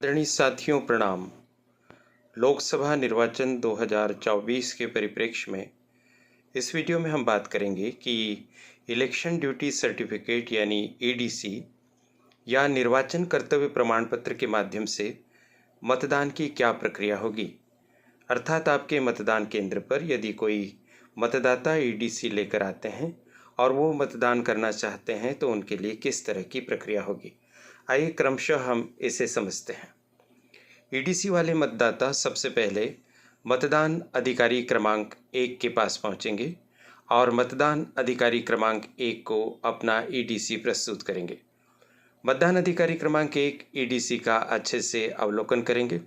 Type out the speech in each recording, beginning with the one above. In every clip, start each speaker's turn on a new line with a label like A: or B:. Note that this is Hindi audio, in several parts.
A: आदरणीय साथियों प्रणाम। लोकसभा निर्वाचन 2024 के परिप्रेक्ष्य में इस वीडियो में हम बात करेंगे कि इलेक्शन ड्यूटी सर्टिफिकेट यानी ईडीसी या निर्वाचन कर्तव्य प्रमाण पत्र के माध्यम से मतदान की क्या प्रक्रिया होगी। अर्थात आपके मतदान केंद्र पर यदि कोई मतदाता ईडीसी लेकर आते हैं और वो मतदान करना चाहते हैं तो उनके लिए किस तरह की प्रक्रिया होगी। आइए क्रमशः हम इसे समझते हैं। ईडीसी वाले मतदाता सबसे पहले मतदान अधिकारी क्रमांक 1 के पास पहुंचेंगे और मतदान अधिकारी क्रमांक 1 को अपना ईडीसी प्रस्तुत करेंगे। मतदान अधिकारी क्रमांक 1 ईडीसी का अच्छे से अवलोकन करेंगे,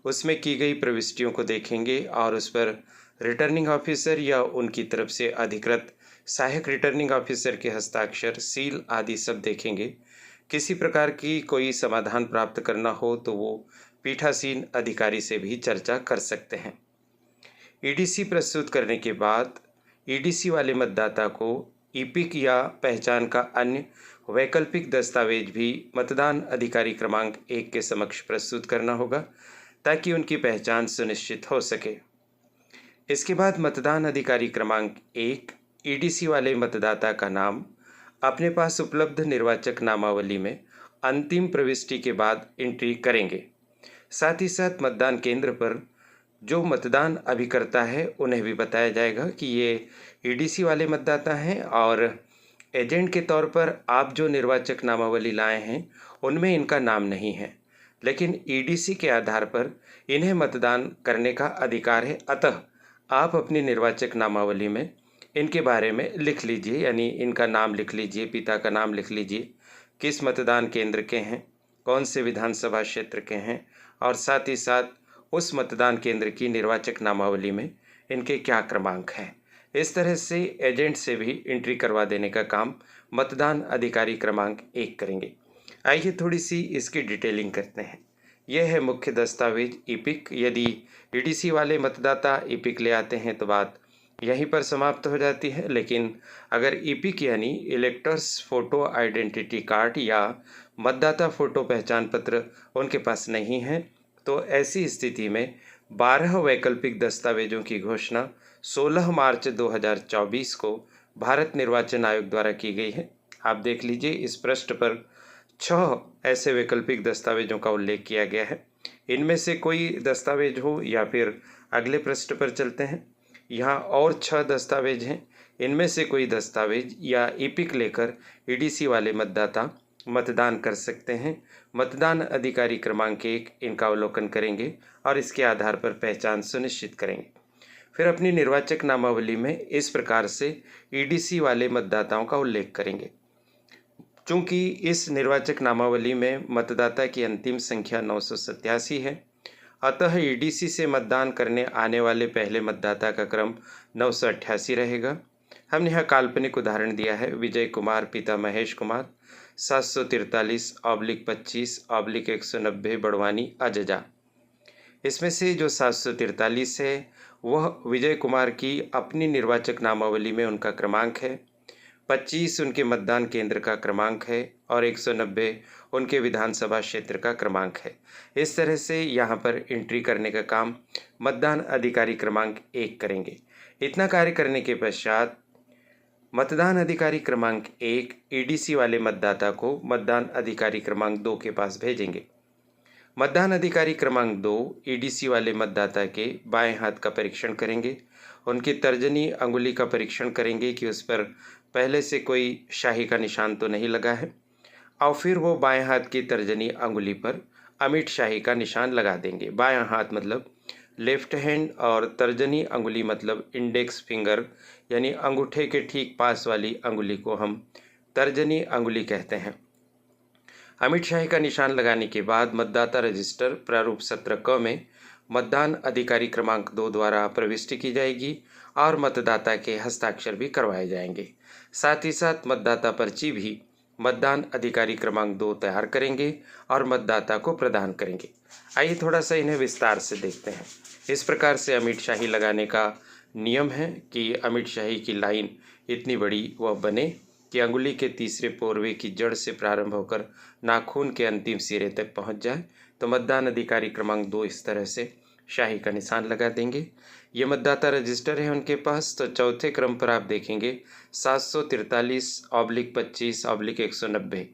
A: उसमें की गई प्रविष्टियों को देखेंगे और उस पर रिटर्निंग ऑफिसर या उनकी तरफ से अधिकृत सहायक रिटर्निंग ऑफिसर के हस्ताक्षर, सील आदि सब देखेंगे। किसी प्रकार की कोई समाधान प्राप्त करना हो तो वो पीठासीन अधिकारी से भी चर्चा कर सकते हैं। ईडीसी प्रस्तुत करने के बाद ईडीसी वाले मतदाता को ईपिक या पहचान का अन्य वैकल्पिक दस्तावेज भी मतदान अधिकारी क्रमांक 1 के समक्ष प्रस्तुत करना होगा ताकि उनकी पहचान सुनिश्चित हो सके। इसके बाद मतदान अधिकारी क्रमांक 1 ईडीसी वाले मतदाता का नाम अपने पास उपलब्ध निर्वाचक नामावली में अंतिम प्रविष्टि के बाद एंट्री करेंगे। साथ ही साथ मतदान केंद्र पर जो मतदान अभिकर्ता है उन्हें भी बताया जाएगा कि ये ईडीसी वाले मतदाता हैं और एजेंट के तौर पर आप जो निर्वाचक नामावली लाए हैं उनमें इनका नाम नहीं है, लेकिन ईडीसी के आधार पर इन्हें मतदान करने का अधिकार है। अतः आप अपनी निर्वाचक नामावली में इनके बारे में लिख लीजिए, यानी इनका नाम लिख लीजिए, पिता का नाम लिख लीजिए, किस मतदान केंद्र के हैं, कौन से विधानसभा क्षेत्र के हैं और साथ ही साथ उस मतदान केंद्र की निर्वाचक नामावली में इनके क्या क्रमांक हैं। इस तरह से एजेंट से भी एंट्री करवा देने का काम मतदान अधिकारी क्रमांक 1 करेंगे। आइए थोड़ी सी इसकी डिटेलिंग करते हैं। यह है मुख्य दस्तावेज ईपिक। यदि ईडीसी वाले मतदाता ईपिक ले आते हैं तो बात यहीं पर समाप्त हो जाती है, लेकिन अगर ईपिक यानी इलेक्टर्स फोटो आइडेंटिटी कार्ड या मतदाता फोटो पहचान पत्र उनके पास नहीं है तो ऐसी स्थिति में 12 वैकल्पिक दस्तावेजों की घोषणा 16 मार्च 2024 को भारत निर्वाचन आयोग द्वारा की गई है। आप देख लीजिए, इस पृष्ठ पर 6 ऐसे वैकल्पिक दस्तावेजों का उल्लेख किया गया है। इनमें से कोई दस्तावेज हो या फिर अगले पृष्ठ पर चलते हैं, यहाँ और 6 दस्तावेज हैं। इनमें से कोई दस्तावेज या ईपिक लेकर ईडीसी वाले मतदाता मतदान कर सकते हैं। मतदान अधिकारी क्रमांक 1 इनका अवलोकन करेंगे और इसके आधार पर पहचान सुनिश्चित करेंगे। फिर अपनी निर्वाचक नामावली में इस प्रकार से ईडीसी वाले मतदाताओं का उल्लेख करेंगे। चूँकि इस निर्वाचक नामावली में मतदाता की अंतिम संख्या 987 है, अतः ईडीसी से मतदान करने आने वाले पहले मतदाता का क्रम 988 रहेगा। हमने यहाँ काल्पनिक उदाहरण दिया है। विजय कुमार पिता महेश कुमार 743/25/190 बड़वानी अजजा। इसमें से जो 743 है वह विजय कुमार की अपनी निर्वाचक नामावली में उनका क्रमांक है, 25 उनके मतदान केंद्र का क्रमांक है और 190 उनके विधानसभा क्षेत्र का क्रमांक है। इस तरह से यहाँ पर एंट्री करने का काम मतदान अधिकारी क्रमांक 1 करेंगे। इतना कार्य करने के पश्चात मतदान अधिकारी क्रमांक 1 ईडीसी वाले मतदाता को मतदान अधिकारी क्रमांक 2 के पास भेजेंगे। मतदान अधिकारी क्रमांक 2 ईडीसी वाले मतदाता के बाएं हाथ का परीक्षण करेंगे, उनकी तर्जनी अंगुली का परीक्षण करेंगे कि उस पर पहले से कोई शाही का निशान तो नहीं लगा है, और फिर वो बाएं हाथ की तर्जनी अंगुली पर अमिट शाही का निशान लगा देंगे। बायां हाथ मतलब लेफ्ट हैंड और तर्जनी अंगुली मतलब इंडेक्स फिंगर, यानी अंगूठे के ठीक पास वाली अंगुली को हम तर्जनी अंगुली कहते हैं। अमिट शाही का निशान लगाने के बाद मतदाता रजिस्टर प्रारूप 17 क में मतदान अधिकारी क्रमांक 2 द्वारा प्रविष्टि की जाएगी और मतदाता के हस्ताक्षर भी करवाए जाएंगे। साथ ही साथ मतदाता पर्ची भी मतदान अधिकारी क्रमांक 2 तैयार करेंगे और मतदाता को प्रदान करेंगे। आइए थोड़ा सा इन्हें विस्तार से देखते हैं। इस प्रकार से अमिट शाही लगाने का नियम है कि अमिट शाही की लाइन इतनी बड़ी वह बने कि अंगुली के तीसरे पोरवे की जड़ से प्रारंभ होकर नाखून के अंतिम सिरे तक पहुंच जाए तो मतदान अधिकारी क्रमांक 2 इस तरह से शाही का निशान लगा देंगे। ये मतदाता रजिस्टर है उनके पास, तो चौथे क्रम पर आप देखेंगे 743/25/190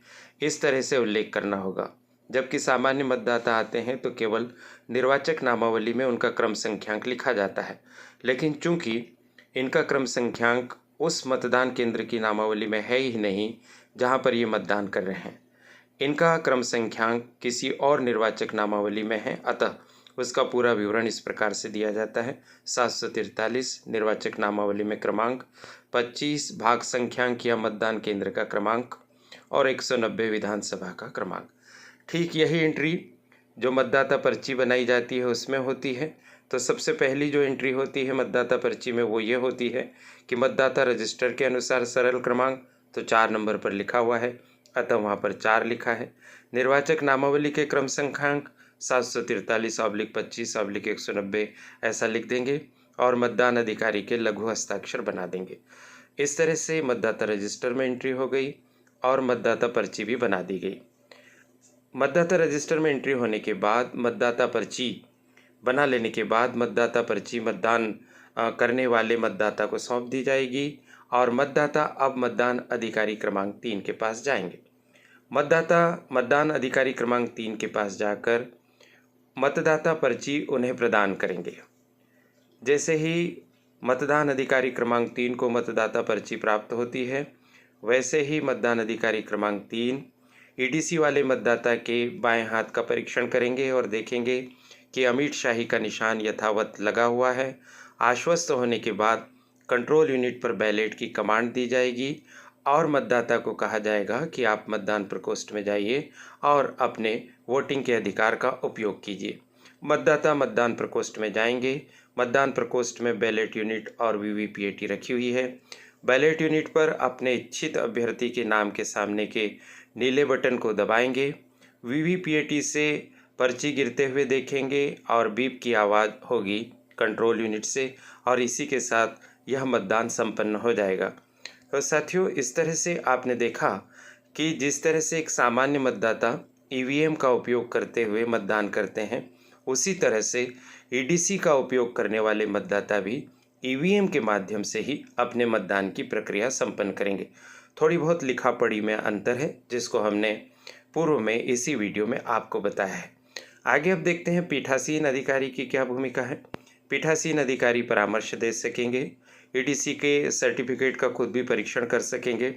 A: इस तरह से उल्लेख करना होगा। जबकि सामान्य मतदाता आते हैं तो केवल निर्वाचक नामावली में उनका क्रम संख्यांक लिखा जाता है, लेकिन चूंकि इनका क्रम संख्यांक उस मतदान केंद्र की नामावली में है ही नहीं जहां पर ये मतदान कर रहे हैं, इनका क्रम संख्यांक किसी और निर्वाचक नामावली में है, अतः उसका पूरा विवरण इस प्रकार से दिया जाता है। 743 निर्वाचक नामावली में क्रमांक, 25 भाग संख्यांक या मतदान केंद्र का क्रमांक और 190 विधानसभा का क्रमांक। ठीक यही एंट्री जो मतदाता पर्ची बनाई जाती है उसमें होती है। तो सबसे पहली जो एंट्री होती है मतदाता पर्ची में वो ये होती है कि मतदाता रजिस्टर के अनुसार सरल क्रमांक तो 4 नंबर पर लिखा हुआ है, अतः वहाँ पर 4 लिखा है। निर्वाचक नामावली के क्रम संख्यांक 743/25/190 ऐसा लिख देंगे और मतदान अधिकारी के लघु हस्ताक्षर बना देंगे। इस तरह से मतदाता रजिस्टर में एंट्री हो गई और मतदाता पर्ची भी बना दी गई। मतदाता रजिस्टर में एंट्री होने के बाद मतदाता पर्ची बना लेने के बाद मतदाता पर्ची मतदान करने वाले मतदाता को सौंप दी जाएगी और मतदाता अब मतदान अधिकारी क्रमांक 3 के पास जाएंगे। मतदाता मतदान अधिकारी क्रमांक 3 के पास जाकर मतदाता पर्ची उन्हें प्रदान करेंगे। जैसे ही मतदान अधिकारी क्रमांक 3 को मतदाता पर्ची प्राप्त होती है, वैसे ही मतदान अधिकारी क्रमांक 3 ईडीसी वाले मतदाता के बाएं हाथ का परीक्षण करेंगे और देखेंगे कि अमीट शाही का निशान यथावत लगा हुआ है। आश्वस्त होने के बाद कंट्रोल यूनिट पर बैलेट की कमांड दी जाएगी और मतदाता को कहा जाएगा कि आप मतदान प्रकोष्ठ में जाइए और अपने वोटिंग के अधिकार का उपयोग कीजिए। मतदाता मतदान प्रकोष्ठ में जाएंगे। मतदान प्रकोष्ठ में बैलेट यूनिट और वीवीपीएटी रखी हुई है। बैलेट यूनिट पर अपने इच्छित अभ्यर्थी के नाम के सामने के नीले बटन को दबाएंगे। वीवीपीएटी से पर्ची गिरते हुए देखेंगे और बीप की आवाज़ होगी कंट्रोल यूनिट से और इसी के साथ यह मतदान संपन्न हो जाएगा। तो साथियों, इस तरह से आपने देखा कि जिस तरह से एक सामान्य मतदाता ईवीएम का उपयोग करते हुए मतदान करते हैं, उसी तरह से ईडीसी का उपयोग करने वाले मतदाता भी ईवीएम के माध्यम से ही अपने मतदान की प्रक्रिया संपन्न करेंगे। थोड़ी बहुत लिखा पढ़ी में अंतर है जिसको हमने पूर्व में इसी वीडियो में आपको बताया है। आगे अब देखते हैं पीठासीन अधिकारी की क्या भूमिका है। पीठासीन अधिकारी परामर्श दे सकेंगे, ईडीसी के सर्टिफिकेट का खुद भी परीक्षण कर सकेंगे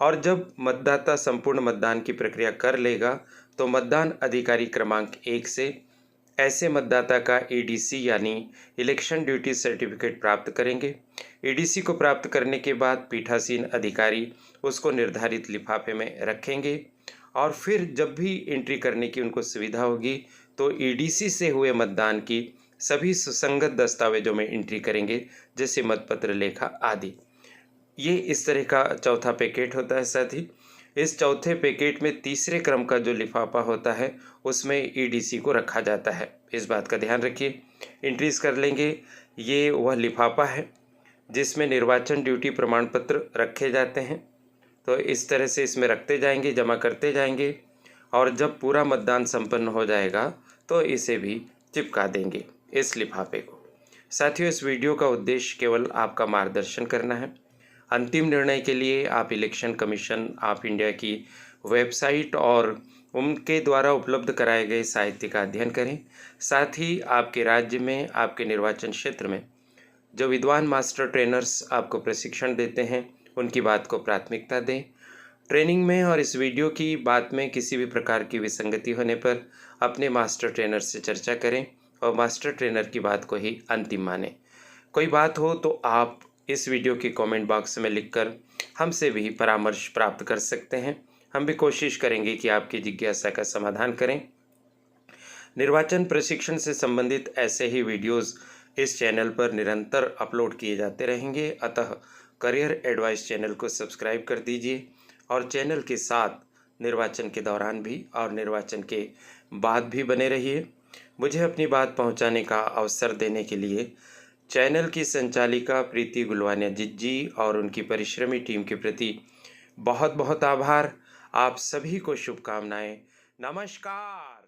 A: और जब मतदाता संपूर्ण मतदान की प्रक्रिया कर लेगा तो मतदान अधिकारी क्रमांक 1 से ऐसे मतदाता का ईडीसी यानी इलेक्शन ड्यूटी सर्टिफिकेट प्राप्त करेंगे। ईडीसी को प्राप्त करने के बाद पीठासीन अधिकारी उसको निर्धारित लिफाफे में रखेंगे और फिर जब भी एंट्री करने की उनको सुविधा होगी तो ईडीसी से हुए मतदान की सभी सुसंगत दस्तावेजों में एंट्री करेंगे, जैसे मतपत्र, लेखा आदि। ये इस तरह का चौथा पैकेट होता है। साथ ही इस चौथे पैकेट में तीसरे क्रम का जो लिफाफा होता है उसमें ईडीसी को रखा जाता है। इस बात का ध्यान रखिए, एंट्रीज कर लेंगे। ये वह लिफाफा है जिसमें निर्वाचन ड्यूटी प्रमाण पत्र रखे जाते हैं, तो इस तरह से इसमें रखते जाएंगे, जमा करते जाएंगे और जब पूरा मतदान संपन्न हो जाएगा तो इसे भी चिपका देंगे इस लिफाफे को। साथियों, इस वीडियो का उद्देश्य केवल आपका मार्गदर्शन करना है। अंतिम निर्णय के लिए आप इलेक्शन कमीशन ऑफ इंडिया की वेबसाइट और उनके द्वारा उपलब्ध कराए गए साहित्य का अध्ययन करें। साथ ही आपके राज्य में, आपके निर्वाचन क्षेत्र में जो विद्वान मास्टर ट्रेनर्स आपको प्रशिक्षण देते हैं उनकी बात को प्राथमिकता दें। ट्रेनिंग में और इस वीडियो की बात में किसी भी प्रकार की विसंगति होने पर अपने मास्टर ट्रेनर से चर्चा करें और मास्टर ट्रेनर की बात को ही अंतिम मानें। कोई बात हो तो आप इस वीडियो के कमेंट बॉक्स में लिखकर हमसे भी परामर्श प्राप्त कर सकते हैं। हम भी कोशिश करेंगे कि आपकी जिज्ञासा का समाधान करें। निर्वाचन प्रशिक्षण से संबंधित ऐसे ही वीडियोस इस चैनल पर निरंतर अपलोड किए जाते रहेंगे, अतः करियर एडवाइस चैनल को सब्सक्राइब कर दीजिए और चैनल के साथ निर्वाचन के दौरान भी और निर्वाचन के बाद भी बने रहिए। मुझे अपनी बात पहुंचाने का अवसर देने के लिए चैनल की संचालिका प्रीति गुलवानिया जी और उनकी परिश्रमी टीम के प्रति बहुत बहुत आभार। आप सभी को शुभकामनाएं। नमस्कार।